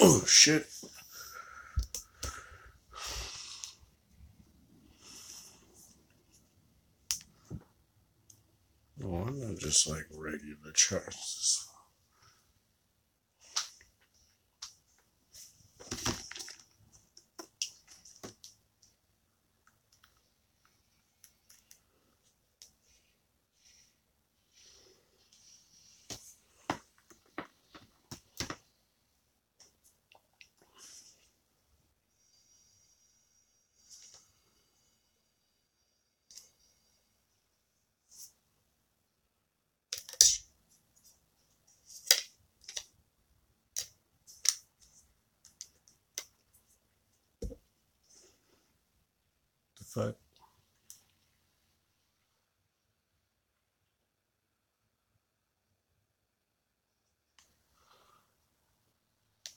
Oh shit. No, I'm not just like ready to charge this. The fuck?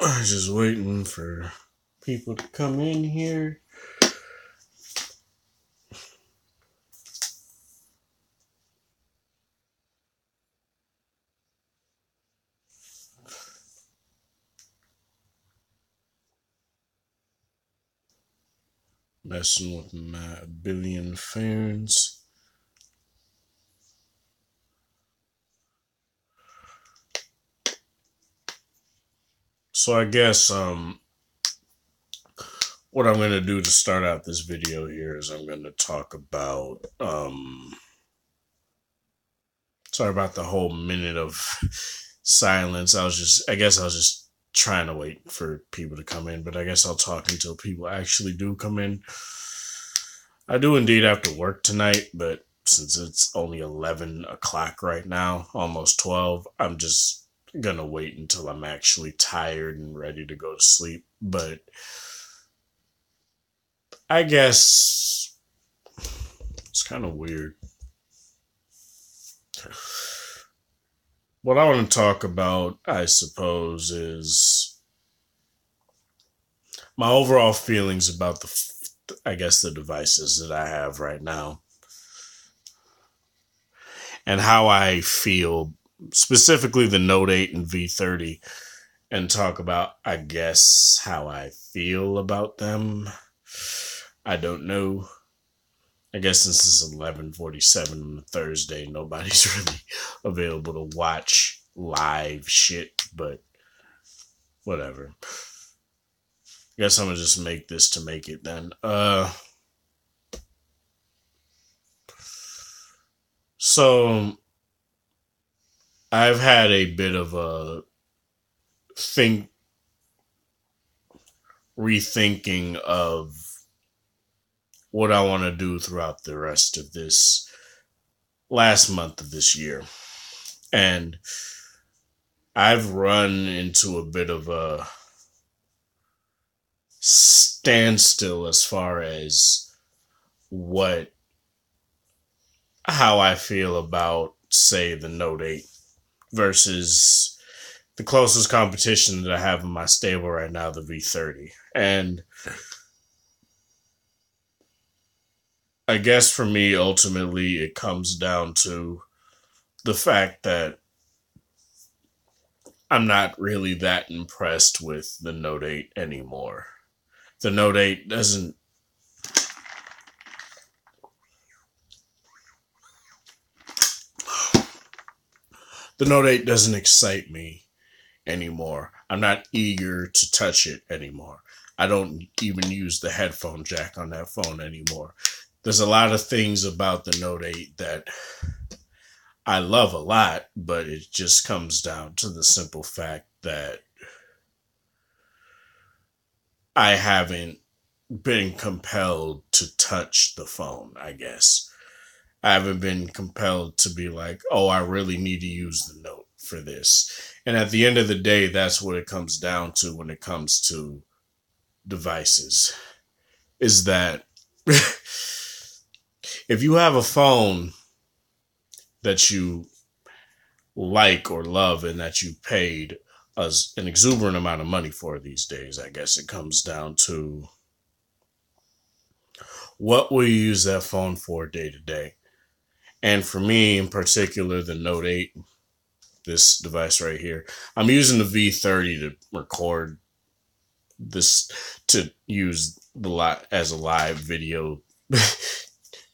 I'm just waiting for people to come in here. Messing with my billion fans. So I guess what I'm gonna do to start out this video here is I'm gonna talk about sorry about the whole minute of silence. I guess I was just trying to wait for people to come in, but I guess I'll talk until people actually do come in. I do indeed have to work tonight, but since it's only 11 o'clock right now, almost 12, I'm just gonna wait until I'm actually tired and ready to go to sleep. But I guess it's kind of weird. What I want to talk about, I suppose, is my overall feelings about the devices that I have right now and how I feel, specifically the Note 8 and V30, and talk about, I guess, how I feel about them. I don't know. I guess since it's 11:47 on a Thursday, nobody's really available to watch live shit, but whatever. I guess I'm gonna just make this to make it then. So I've had a bit of a rethinking of what I want to do throughout the rest of this last month of this year. And I've run into a bit of a standstill as far as how I feel about, say, the Note 8 versus the closest competition that I have in my stable right now, the V30. And I guess for me, ultimately, it comes down to the fact that I'm not really that impressed with the Note 8 anymore. The Note 8 doesn't excite me anymore. I'm not eager to touch it anymore. I don't even use the headphone jack on that phone anymore. There's a lot of things about the Note 8 that I love a lot, but it just comes down to the simple fact that I haven't been compelled to touch the phone, I guess. I haven't been compelled to be like, oh, I really need to use the Note for this. And at the end of the day, that's what it comes down to when it comes to devices, is that if you have a phone that you like or love and that you paid an exuberant amount of money for these days, I guess it comes down to what will you use that phone for day to day. And for me in particular, the Note 8, this device right here, I'm using the V30 to record this to use the as a live video.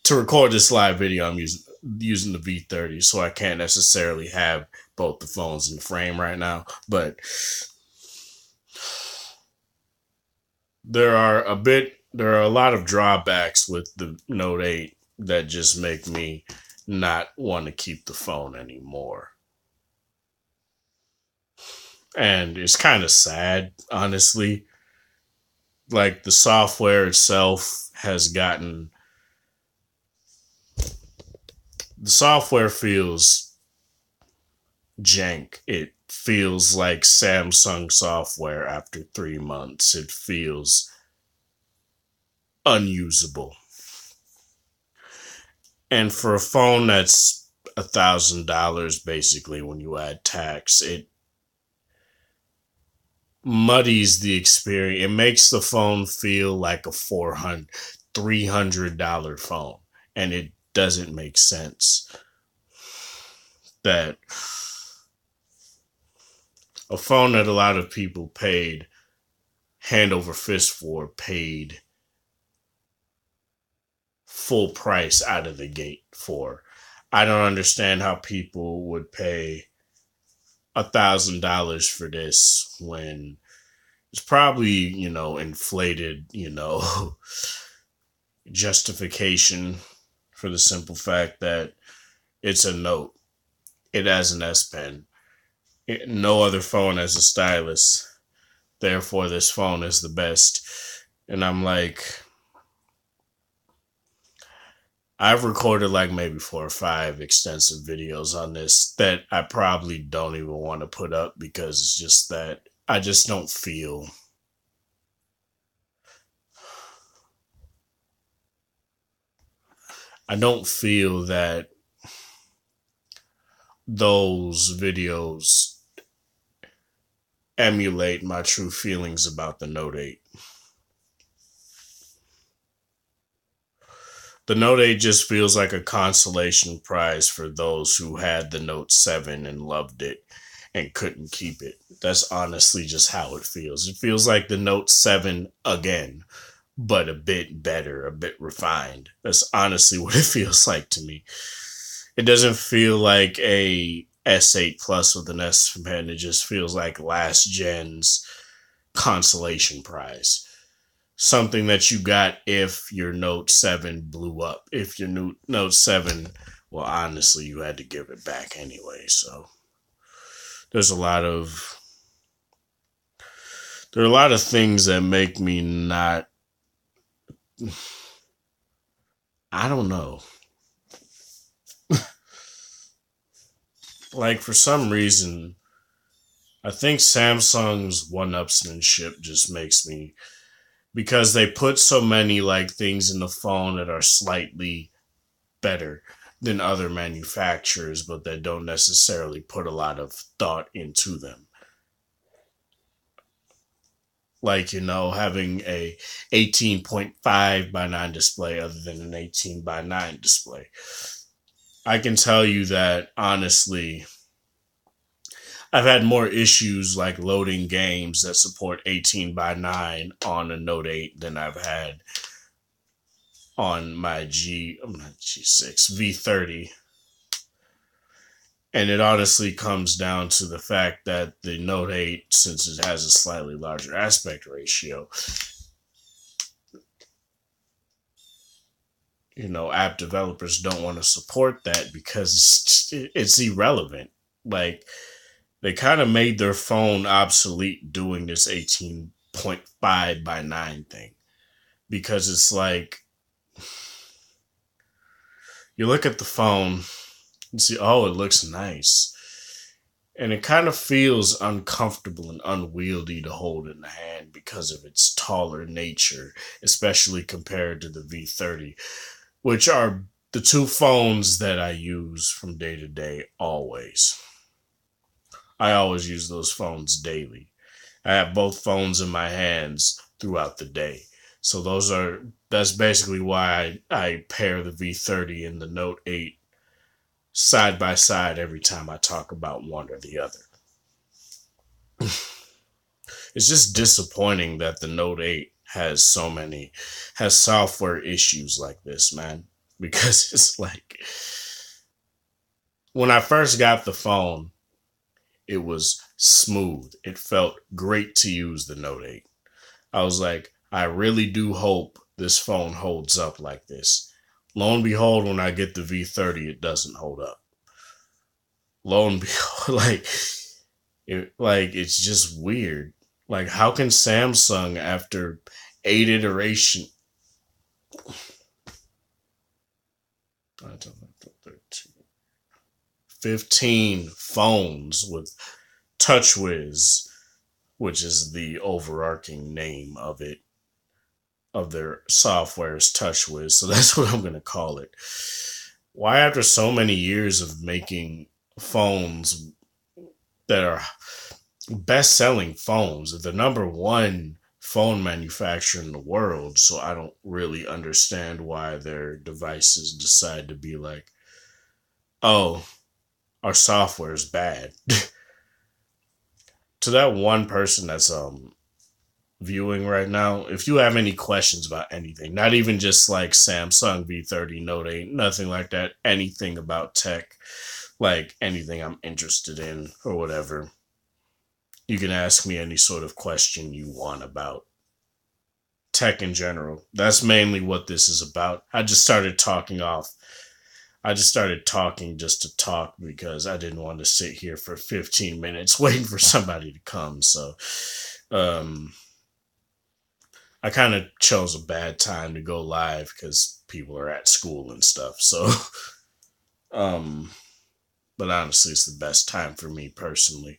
To record this live video, I'm using the V30, so I can't necessarily have both the phones in the frame right now. But there are a lot of drawbacks with the Note 8 that just make me not want to keep the phone anymore. And it's kind of sad, honestly. Like, the software itself has gotten, the software feels jank. It feels like Samsung software after 3 months. It feels unusable. And for a phone that's $1,000 basically when you add tax, it muddies the experience. It makes the phone feel like a $300 phone, and it doesn't make sense that a phone that a lot of people paid hand over fist for, paid full price out of the gate for. I don't understand how people would pay $1,000 for this when it's probably, inflated, justification for the simple fact that it's a Note. It has an S Pen. No other phone has a stylus. Therefore, this phone is the best. And I'm like, I've recorded like maybe 4 or 5 extensive videos on this that I probably don't even want to put up because it's just that I just don't feel that those videos emulate my true feelings about the Note 8. The Note 8 just feels like a consolation prize for those who had the Note 7 and loved it and couldn't keep it. That's honestly just how it feels. It feels like the Note 7 again, but a bit better, a bit refined. That's honestly what it feels like to me. It doesn't feel like a S8 Plus with an S Pen. It just feels like last gen's consolation prize. Something that you got if your Note 7 blew up. If your new Note 7, well, honestly, you had to give it back anyway. So there are a lot of things that make me not, I don't know. Like, for some reason, I think Samsung's one-upsmanship just makes me, because they put so many like things in the phone that are slightly better than other manufacturers, but that don't necessarily put a lot of thought into them. Like, having a 18.5 by 9 display other than an 18 by 9 display. I can tell you that, honestly, I've had more issues like loading games that support 18 by 9 on a Note 8 than I've had on my G6 V30. And it honestly comes down to the fact that the Note 8, since it has a slightly larger aspect ratio, app developers don't want to support that because it's irrelevant. Like, they kind of made their phone obsolete doing this 18.5 by 9 thing. Because it's like, you look at the phone and see, oh, it looks nice. And it kind of feels uncomfortable and unwieldy to hold in the hand because of its taller nature, especially compared to the V30, which are the two phones that I use from day to day always. I always use those phones daily. I have both phones in my hands throughout the day. So that's basically why I pair the V30 and the Note 8 side by side every time I talk about one or the other. it's just disappointing that the Note 8 has software issues like this, man. Because it's like when I first got the phone, it was smooth. It felt great to use the Note 8. I was like, I really do hope this phone holds up like this. Lo and behold, when I get the V30, it doesn't hold up. Lo and behold, it's just weird. Like, how can Samsung, after 8 iteration, 15 phones with TouchWiz, which is the overarching name of it, of their software is TouchWiz, so that's what I'm going to call it. Why, after so many years of making phones that are best-selling phones, the number one phone manufacturer in the world, so I don't really understand why their devices decide to be like, oh, our software is bad. To that one person that's viewing right now, if you have any questions about anything, not even just like Samsung V30, Note 8, nothing like that, anything about tech, like anything I'm interested in or whatever, you can ask me any sort of question you want about tech in general. That's mainly what this is about. I just started talking just to talk because I didn't want to sit here for 15 minutes waiting for somebody to come. So, I kind of chose a bad time to go live because people are at school and stuff. So, but honestly, it's the best time for me personally.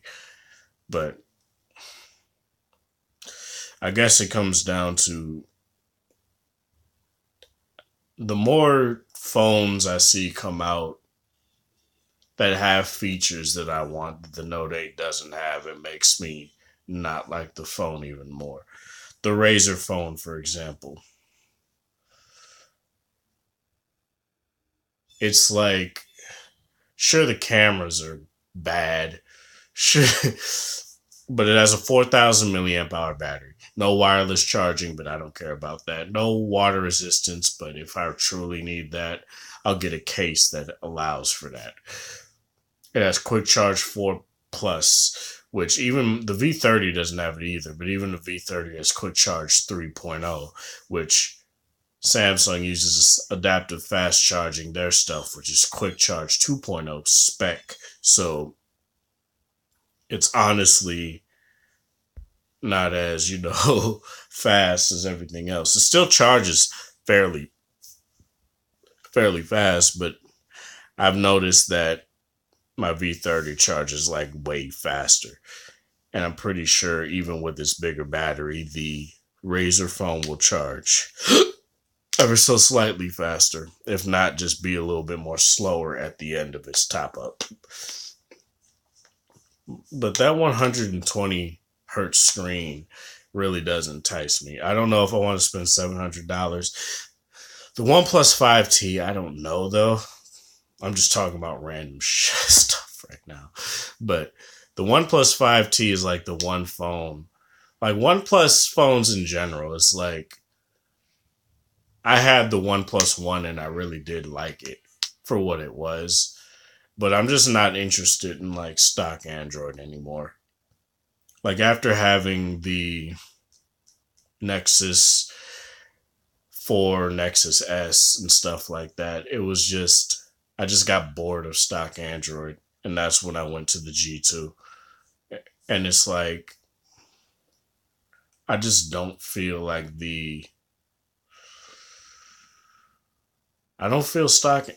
But I guess it comes down to the more phones I see come out that have features that I want that the Note 8 doesn't have, it makes me not like the phone even more. The Razer phone, for example. It's like, sure, the cameras are bad. Sure, but it has a 4,000 milliamp hour battery. No wireless charging, but I don't care about that. No water resistance, but if I truly need that, I'll get a case that allows for that. It has Quick Charge 4 Plus, which even the V30 doesn't have it either, but even the V30 has Quick Charge 3.0, which Samsung uses adaptive fast charging their stuff, which is Quick Charge 2.0 spec. So it's honestly not as, fast as everything else. It still charges fairly fast, but I've noticed that my V30 charges like way faster. And I'm pretty sure even with this bigger battery, the Razer phone will charge ever so slightly faster, if not just be a little bit more slower at the end of its top up. But that 120 hertz screen really does entice me. I don't know if I want to spend $700. The OnePlus 5T, I don't know though. I'm just talking about random stuff right now. But the OnePlus 5T is like the one phone. Like OnePlus phones in general, it's like, I had the OnePlus One and I really did like it for what it was. But I'm just not interested in like stock Android anymore. Like after having the Nexus 4, Nexus S and stuff like that, I just got bored of stock Android. And that's when I went to the G2. And it's like, I just don't feel like I don't feel stock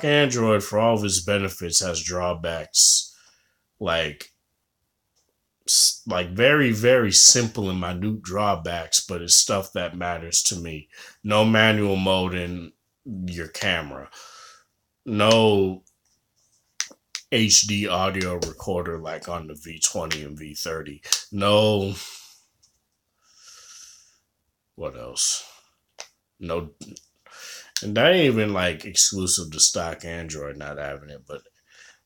Android, for all of its benefits, has drawbacks like very, very simple and minute drawbacks, but it's stuff that matters to me. No manual mode in your camera. No HD audio recorder like on the V20 and V30. No, what else? No, and that ain't even like exclusive to stock Android not having it, but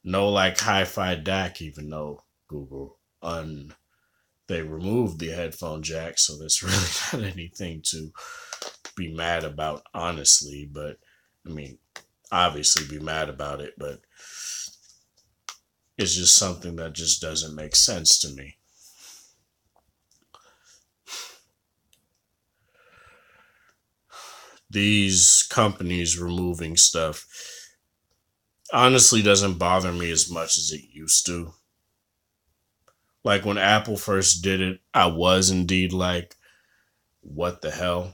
no like hi-fi DAC, even though Google they removed the headphone jack, so there's really not anything to be mad about, honestly. But I mean, obviously be mad about it, but it's just something that just doesn't make sense to me. These companies removing stuff honestly doesn't bother me as much as it used to. Like when Apple first did it, I was indeed like, what the hell?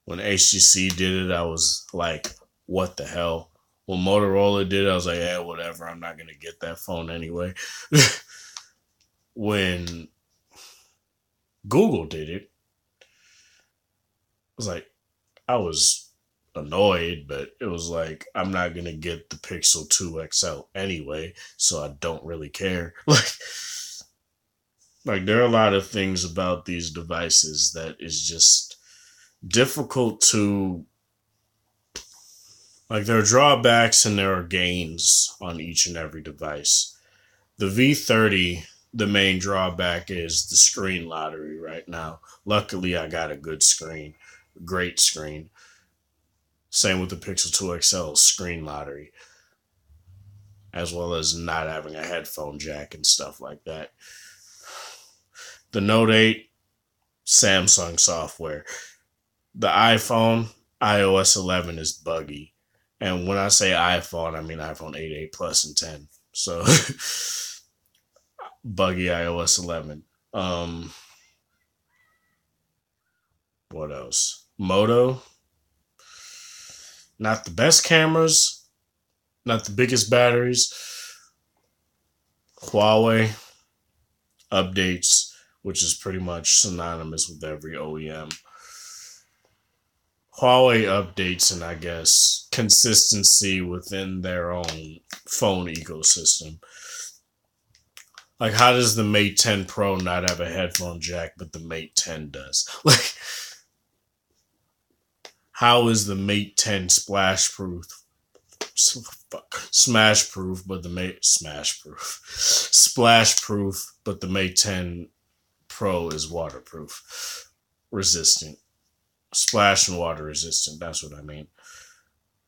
When HTC did it, I was like, what the hell? When Motorola did it, I was like, yeah, whatever. I'm not going to get that phone anyway. When Google did it, I was like, I was annoyed, but it was like, I'm not going to get the Pixel 2 XL anyway, so I don't really care. Like there are a lot of things about these devices that is just difficult to, like, there are drawbacks and there are gains on each and every device. The V30, the main drawback is the screen lottery right now. Luckily, I got a good screen, great screen. Same with the Pixel 2 XL, screen lottery, as well as not having a headphone jack and stuff like that. The Note 8, Samsung software. The iPhone, iOS 11 is buggy. And when I say iPhone, I mean iPhone 8, 8 Plus, and 10. So, buggy iOS 11. What else? Moto. Not the best cameras. Not the biggest batteries. Huawei. Updates, which is pretty much synonymous with every OEM. Huawei updates and I guess consistency within their own phone ecosystem. Like, how does the Mate 10 Pro not have a headphone jack, but the Mate 10 does? Like, how is the Mate 10 smash proof, but the Mate splash proof, but the Mate 10 Pro is waterproof, resistant, splash and water resistant? That's what I mean.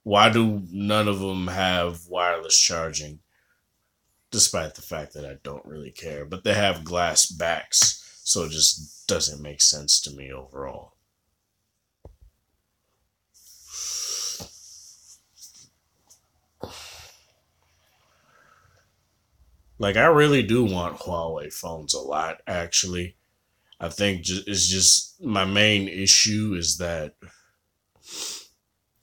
Why do none of them have wireless charging? Despite the fact that I don't really care, but they have glass backs, so it just doesn't make sense to me overall. Like, I really do want Huawei phones a lot, actually. I think it's just my main issue is that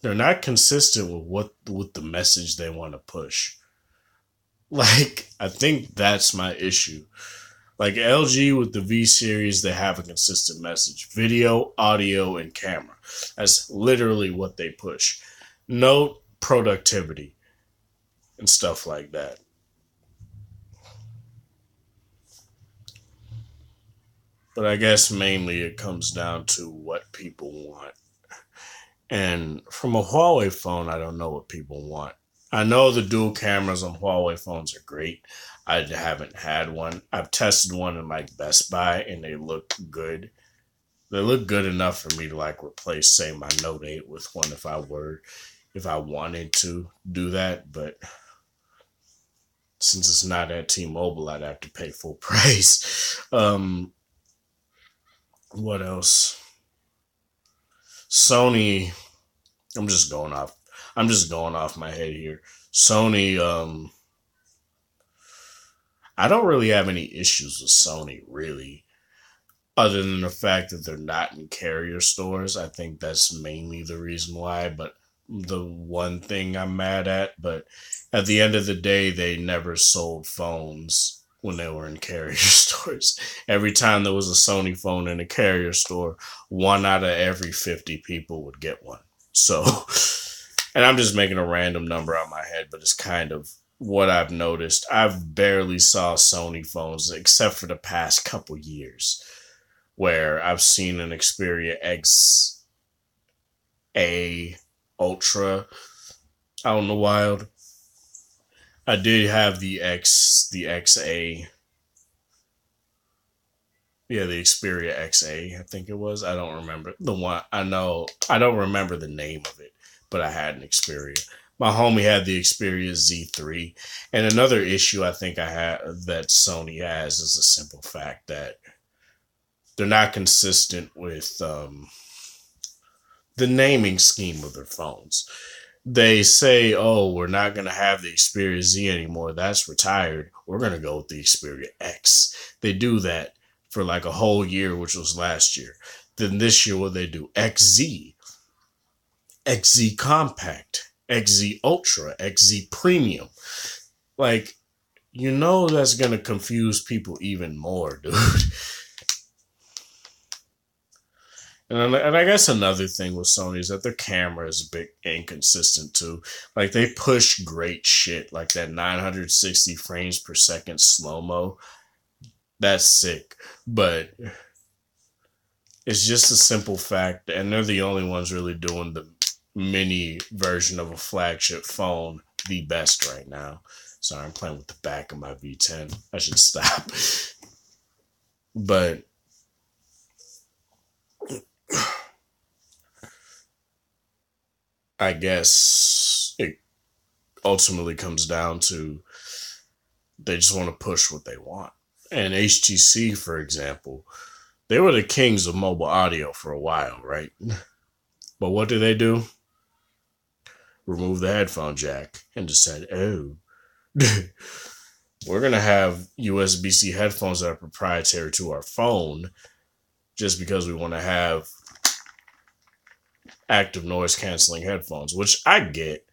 they're not consistent with the message they want to push. Like, I think that's my issue. Like LG with the V series, they have a consistent message: video, audio, and camera. That's literally what they push. Note, productivity, and stuff like that. But I guess mainly it comes down to what people want. And from a Huawei phone, I don't know what people want. I know the dual cameras on Huawei phones are great. I haven't had one. I've tested one in like Best Buy and they look good. They look good enough for me to like replace, say, my Note 8 with one if I wanted to do that. But since it's not at T-Mobile, I'd have to pay full price. What else? Sony. I'm just going off my head here. Sony, I don't really have any issues with Sony, really, other than the fact that they're not in carrier stores. I think that's mainly the reason why, but the one thing I'm mad at. But at the end of the day, they never sold phones when they were in carrier stores. Every time there was a Sony phone in a carrier store, 1 out of every 50 people would get one. So, and I'm just making a random number out of my head, but it's kind of what I've noticed. I've barely saw Sony phones except for the past couple years where I've seen an Xperia XA Ultra out in the wild. I did have the XA Yeah, the Xperia XA, I think it was. I don't remember the one. I know I don't remember the name of it, but I had an Xperia. My homie had the Xperia Z3, and another issue I think I had that Sony has is the simple fact that they're not consistent with the naming scheme of their phones. They say, "Oh, we're not going to have the Xperia Z anymore. That's retired. We're going to go with the Xperia X." They do that for like a whole year, which was last year. Then this year, what they do? XZ, XZ Compact, XZ Ultra, XZ Premium. Like, that's going to confuse people even more, dude. And I guess another thing with Sony is that their camera is a bit inconsistent too. Like they push great shit, like that 960 frames per second slow mo. That's sick, but it's just a simple fact, and they're the only ones really doing the mini version of a flagship phone the best right now. Sorry, I'm playing with the back of my V10. I should stop, but I guess it ultimately comes down to they just want to push what they want. And HTC, for example, they were the kings of mobile audio for a while, right? But what do? Remove the headphone jack and just said, "Oh, we're going to have USB-C headphones that are proprietary to our phone just because we want to have active noise canceling headphones," which I get.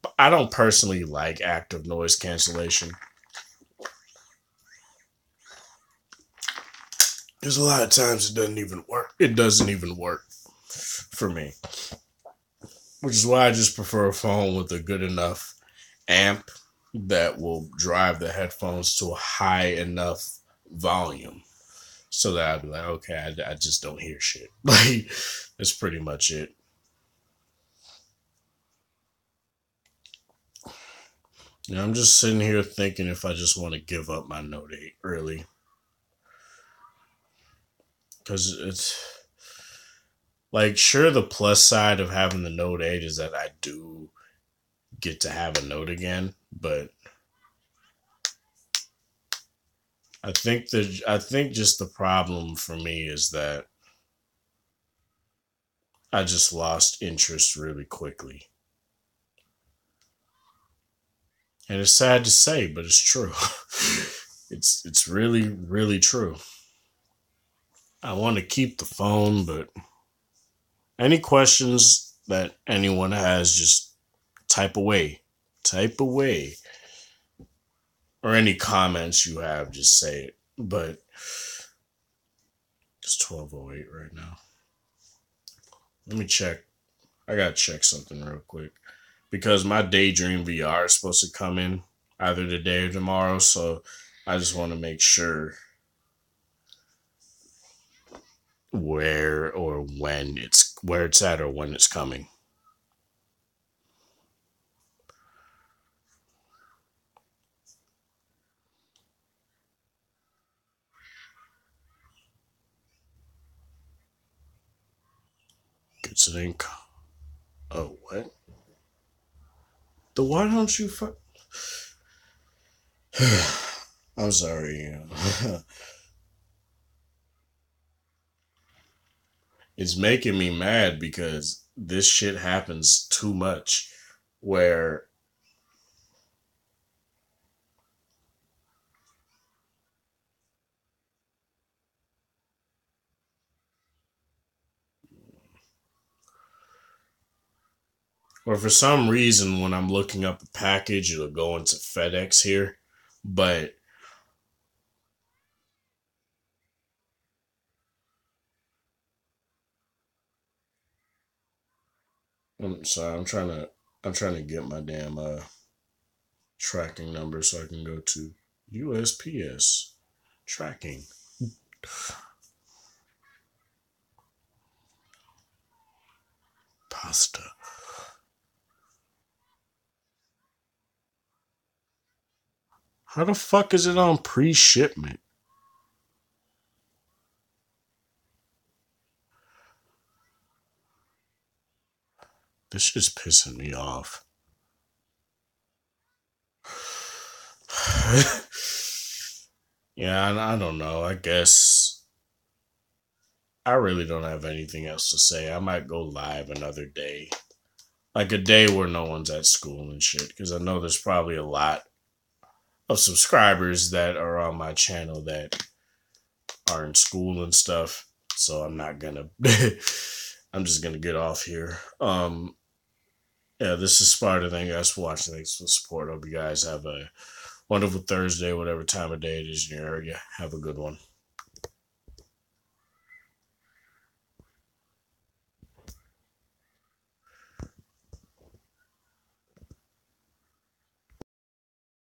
But I don't personally like active noise cancellation. There's a lot of times it doesn't even work. It doesn't even work for me, which is why I just prefer a phone with a good enough amp that will drive the headphones to a high enough volume so that I'd be like, okay, I just don't hear shit. Like, that's pretty much it. I'm just sitting here thinking if I just want to give up my Note 8, really. Because it's like, sure, the plus side of having the Note 8 is that I do get to have a Note again, but I think just the problem for me is that I just lost interest really quickly. And it's sad to say, but it's true. It's really, really true. I want to keep the phone, but any questions that anyone has, just type away. Type away. Or any comments you have, just say it. But it's 12:08 right now. Let me check. I gotta check something real quick. Because my Daydream VR is supposed to come in either today or tomorrow, so I just want to make sure where it's at or when it's coming. It's an ink. Oh, what? The why don't you fuck? I'm sorry. It's making me mad because this shit happens too much. Where, or for some reason, when I'm looking up a package, it'll go into FedEx here. But I'm sorry. I'm trying to get my damn tracking number so I can go to USPS tracking pasta. How the fuck is it on pre-shipment? This is pissing me off. Yeah, I don't know. I guess I really don't have anything else to say. I might go live another day. Like a day where no one's at school and shit. Because I know there's probably a lot of subscribers that are on my channel that are in school and stuff. So I'm not gonna I'm just gonna get off here. Yeah, this is Sparta. Thank you guys for watching. Thanks for the support. Hope you guys have a wonderful Thursday, whatever time of day it is in your area. Have a good one.